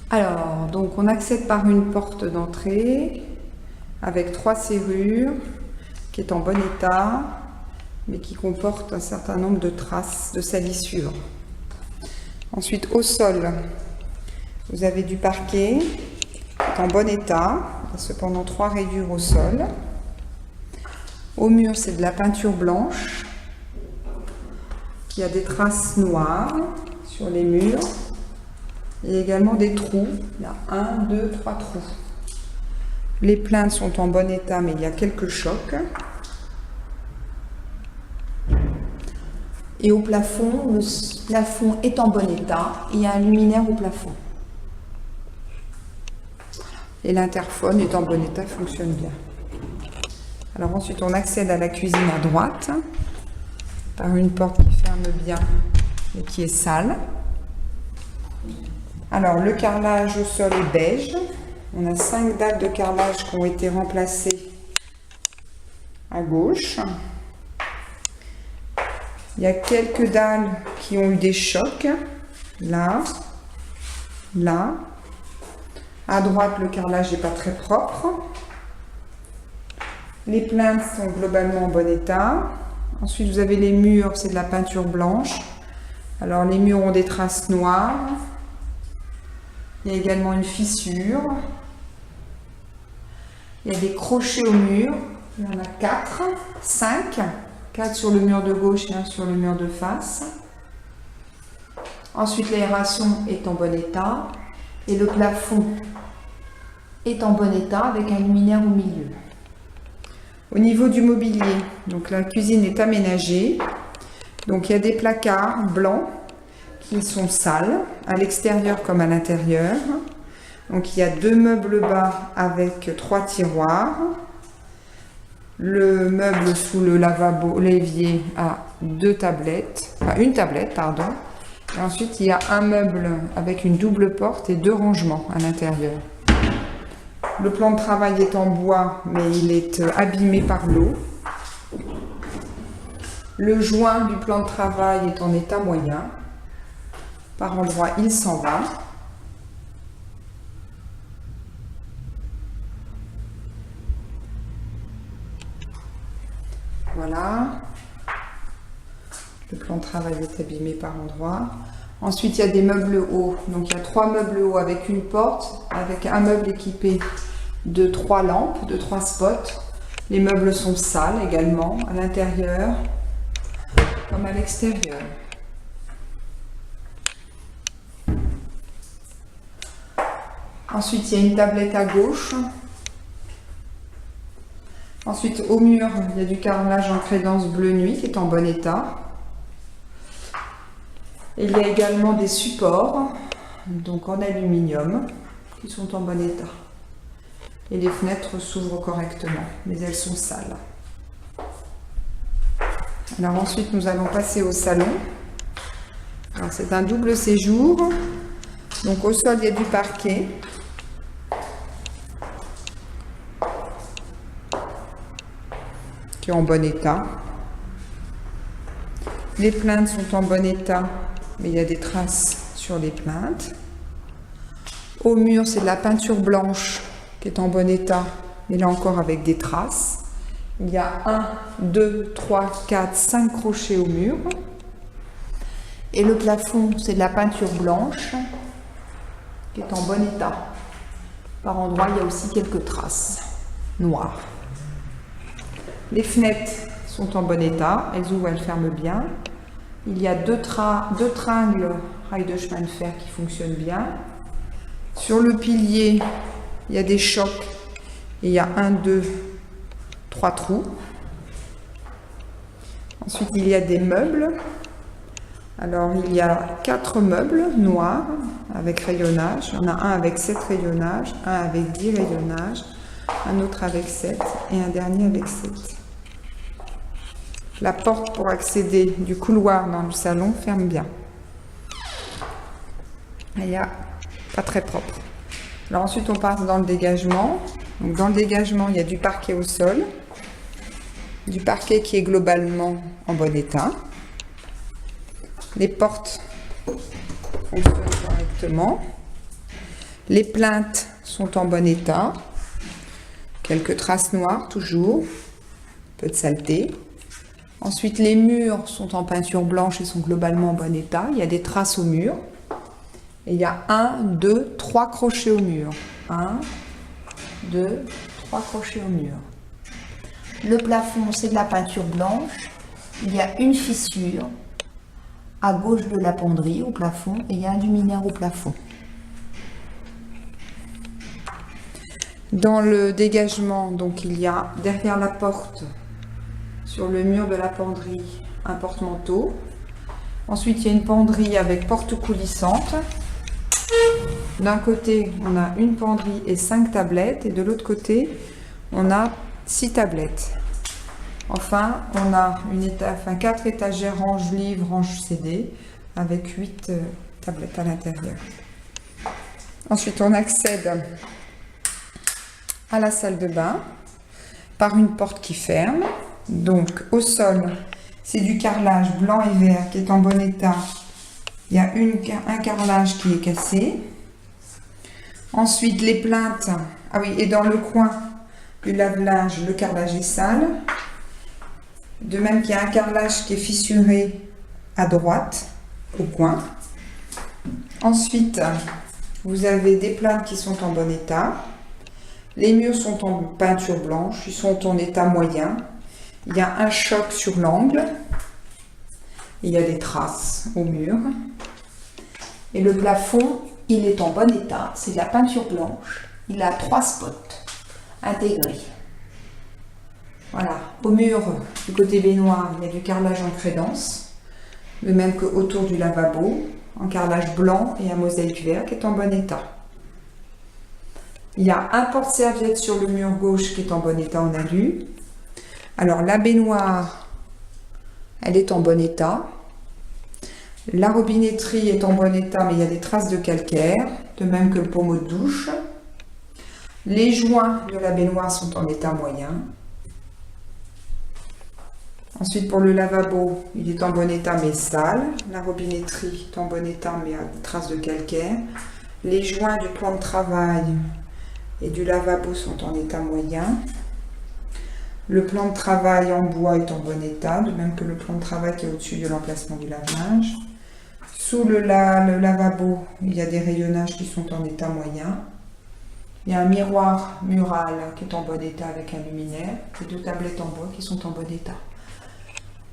Alors, donc on accède par une porte d'entrée avec 3 serrures qui est en bon état, mais qui comporte un certain nombre de traces de salissure. Ensuite, au sol, vous avez du parquet qui est en bon état, il y a cependant 3 rayures au sol. Au mur, c'est de la peinture blanche qui a des traces noires sur les murs. Il y a également des trous, il y a 1, 2, 3 trous. Les plaintes sont en bon état, mais il y a quelques chocs. Et au plafond, le plafond est en bon état. Il y a un luminaire au plafond. Et l'interphone est en bon état, fonctionne bien. Alors ensuite, on accède à la cuisine à droite par une porte qui ferme bien et qui est sale. Alors, le carrelage au sol est beige. On a 5 dalles de carrelage qui ont été remplacées à gauche. Il y a quelques dalles qui ont eu des chocs. Là, là. À droite, le carrelage n'est pas très propre. Les plaintes sont globalement en bon état. Ensuite, vous avez les murs, c'est de la peinture blanche. Alors, les murs ont des traces noires. Il y a également une fissure. Il y a des crochets au mur. Il y en a 4, 5. 4 sur le mur de gauche et 1 sur le mur de face. Ensuite, l'aération est en bon état. Et le plafond est en bon état avec un luminaire au milieu. Au niveau du mobilier, donc la cuisine est aménagée. Donc il y a des placards blancs qui sont sales, à l'extérieur comme à l'intérieur. Donc il y a 2 meubles bas avec 3 tiroirs. Le meuble sous le lavabo, l'évier, a 2 tablettes, enfin une tablette, pardon. Et ensuite il y a un meuble avec une double porte et 2 rangements à l'intérieur. Le plan de travail est en bois, mais il est abîmé par l'eau. Le joint du plan de travail est en état moyen. Par endroits, il s'en va. Voilà. Le plan de travail est abîmé par endroits. Ensuite, il y a des meubles hauts. Donc, il y a 3 meubles hauts avec une porte, avec un meuble équipé de 3 lampes, de 3 spots. Les meubles sont sales également, à l'intérieur comme à l'extérieur. Ensuite, il y a une tablette à gauche. Ensuite, au mur, il y a du carrelage en crédence bleu nuit qui est en bon état. Et il y a également des supports, donc en aluminium, qui sont en bon état. Et les fenêtres s'ouvrent correctement, mais elles sont sales. Alors ensuite, nous allons passer au salon. Alors c'est un double séjour. Donc au sol, il y a du parquet. Qui est en bon état. Les plaintes sont en bon état, mais il y a des traces sur les plaintes. Au mur, c'est de la peinture blanche qui est en bon état, mais là encore avec des traces. Il y a 1, 2, 3, 4, 5 crochets au mur. Et le plafond, c'est de la peinture blanche qui est en bon état. Par endroits, il y a aussi quelques traces noires. Les fenêtres sont en bon état, elles ouvrent, elles ferment bien. Il y a 2 tringles rails de chemin de fer qui fonctionnent bien. Sur le pilier, il y a des chocs et il y a 1, 2, 3 trous. Ensuite, il y a des meubles. Alors, il y a 4 meubles noirs avec rayonnage. Il y en a un avec 7 rayonnages, un avec 10 rayonnages, un autre avec 7 et un dernier avec 7. La porte pour accéder du couloir dans le salon ferme bien. Il n'y a pas très propre. Alors ensuite, on passe dans le dégagement. Donc, dans le dégagement, il y a du parquet au sol, du parquet qui est globalement en bon état. Les portes fonctionnent correctement. Les plinthes sont en bon état. Quelques traces noires toujours. Un peu de saleté. Ensuite, les murs sont en peinture blanche et sont globalement en bon état. Il y a des traces au mur. Et il y a 1, 2, 3 crochets au mur. 1, 2, 3 crochets au mur. Le plafond, c'est de la peinture blanche. Il y a une fissure à gauche de la penderie au plafond et il y a un luminaire au plafond. Dans le dégagement, donc il y a derrière la porte, sur le mur de la penderie, un porte-manteau. Ensuite, il y a une penderie avec porte coulissante. D'un côté, on a une penderie et 5 tablettes, et de l'autre côté, on a 6 tablettes. Enfin, on a 4 étagères range-livres, range-CD, avec 8 tablettes à l'intérieur. Ensuite, on accède à la salle de bain par une porte qui ferme. Donc, au sol, c'est du carrelage blanc et vert qui est en bon état. Il y a un carrelage qui est cassé. Ensuite, les plinthes. Ah oui, et dans le coin du lave-linge, le carrelage est sale. De même qu'il y a un carrelage qui est fissuré à droite, au coin. Ensuite, vous avez des plinthes qui sont en bon état. Les murs sont en peinture blanche, ils sont en état moyen. Il y a un choc sur l'angle. Il y a des traces au mur. Et le plafond, il est en bon état. C'est de la peinture blanche. Il a 3 spots intégrés. Voilà. Au mur, du côté baignoire, il y a du carrelage en crédence. De même qu'autour du lavabo, en carrelage blanc et un mosaïque vert qui est en bon état. Il y a un porte-serviette sur le mur gauche qui est en bon état, on a vu. Alors la baignoire, elle est en bon état. La robinetterie est en bon état, mais il y a des traces de calcaire, de même que le pommeau de douche. Les joints de la baignoire sont en état moyen. Ensuite, pour le lavabo, il est en bon état mais sale. La robinetterie est en bon état mais a des traces de calcaire. Les joints du plan de travail et du lavabo sont en état moyen. Le plan de travail en bois est en bon état, de même que le plan de travail qui est au-dessus de l'emplacement du lave-linge. Sous le lavabo, il y a des rayonnages qui sont en état moyen. Il y a un miroir mural qui est en bon état avec un luminaire et 2 tablettes en bois qui sont en bon état.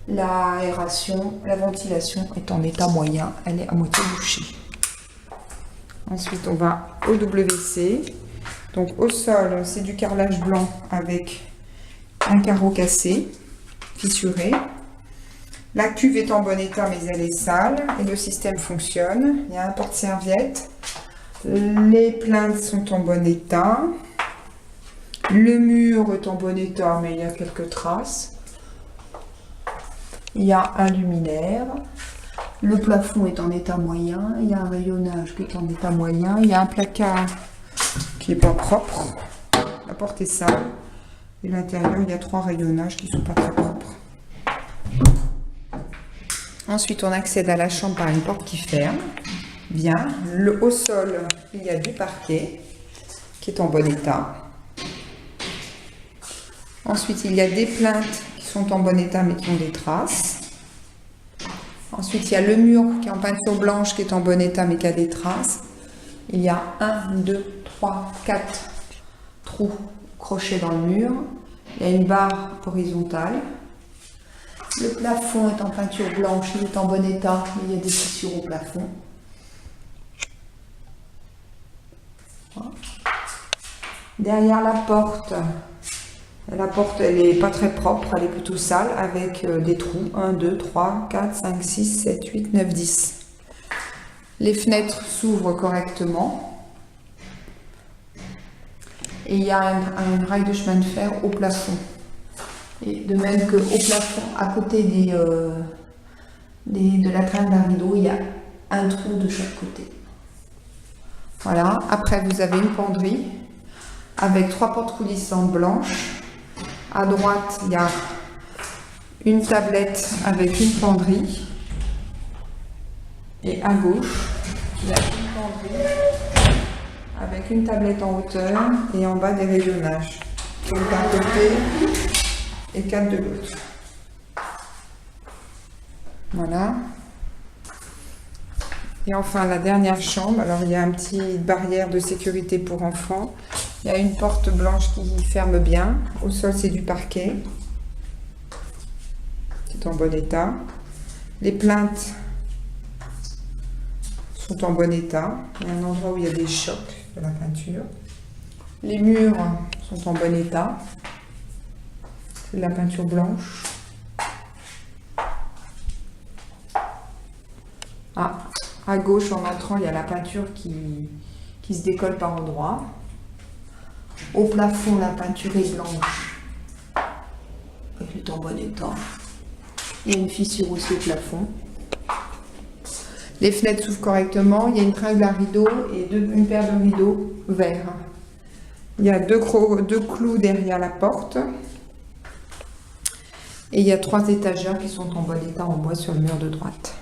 L'aération, la ventilation est en état moyen, elle est à moitié bouchée. Ensuite, on va au WC. Donc au sol, c'est du carrelage blanc avec un carreau cassé, fissuré. La cuve est en bon état mais elle est sale et le système fonctionne. Il y a un porte-serviette. Les plinthes sont en bon état. Le mur est en bon état mais il y a quelques traces. Il y a un luminaire. Le plafond est en état moyen. Il y a un rayonnage qui est en état moyen. Il y a un placard qui n'est pas propre. La porte est sale. Et à l'intérieur, il y a 3 rayonnages qui ne sont pas très propres. Ensuite, on accède à la chambre par une porte qui ferme. Bien. Au sol, il y a du parquet qui est en bon état. Ensuite, il y a des plinthes qui sont en bon état mais qui ont des traces. Ensuite, il y a le mur qui est en peinture blanche qui est en bon état mais qui a des traces. Il y a 1, 2, 3, 4 trous crochés dans le mur. Il y a une barre horizontale. Le plafond est en peinture blanche, il est en bon état, mais il y a des fissures au plafond. Voilà. Derrière la porte elle n'est pas très propre, elle est plutôt sale avec des trous. 1, 2, 3, 4, 5, 6, 7, 8, 9, 10. Les fenêtres s'ouvrent correctement. Et il y a un rail de chemin de fer au plafond. Et de même qu'au plafond, à côté de la trame d'un rideau, il y a un trou de chaque côté. Voilà. Après, vous avez une penderie avec 3 portes coulissantes blanches. À droite, il y a une tablette avec une penderie. Et à gauche, il y a une penderie avec une tablette en hauteur et en bas des rayonnages. Donc d'un côté et 4 de l'autre. Voilà. Et enfin la dernière chambre, alors il y a une petite barrière de sécurité pour enfants. Il y a une porte blanche qui ferme bien. Au sol c'est du parquet. C'est en bon état. Les plaintes sont en bon état. Il y a un endroit où il y a des chocs de la peinture. Les murs sont en bon état. C'est de la peinture blanche. Ah, à gauche, en entrant, il y a la peinture qui se décolle par endroits. Au plafond, la peinture est blanche. Elle est en bon état. Il y a une fissure aussi au plafond. Les fenêtres s'ouvrent correctement. Il y a une tringle à rideaux et une paire de rideaux verts. Il y a deux clous derrière la porte. Et il y a 3 étagères qui sont en bon état en bois sur le mur de droite.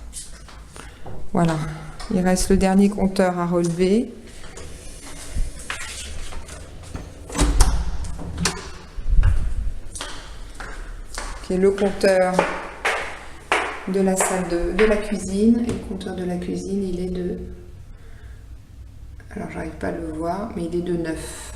Voilà. Il reste le dernier compteur à relever. Qui est le compteur de la salle de la cuisine. Et le compteur de la cuisine, il est de... Alors, j'arrive pas à le voir, mais il est de 9.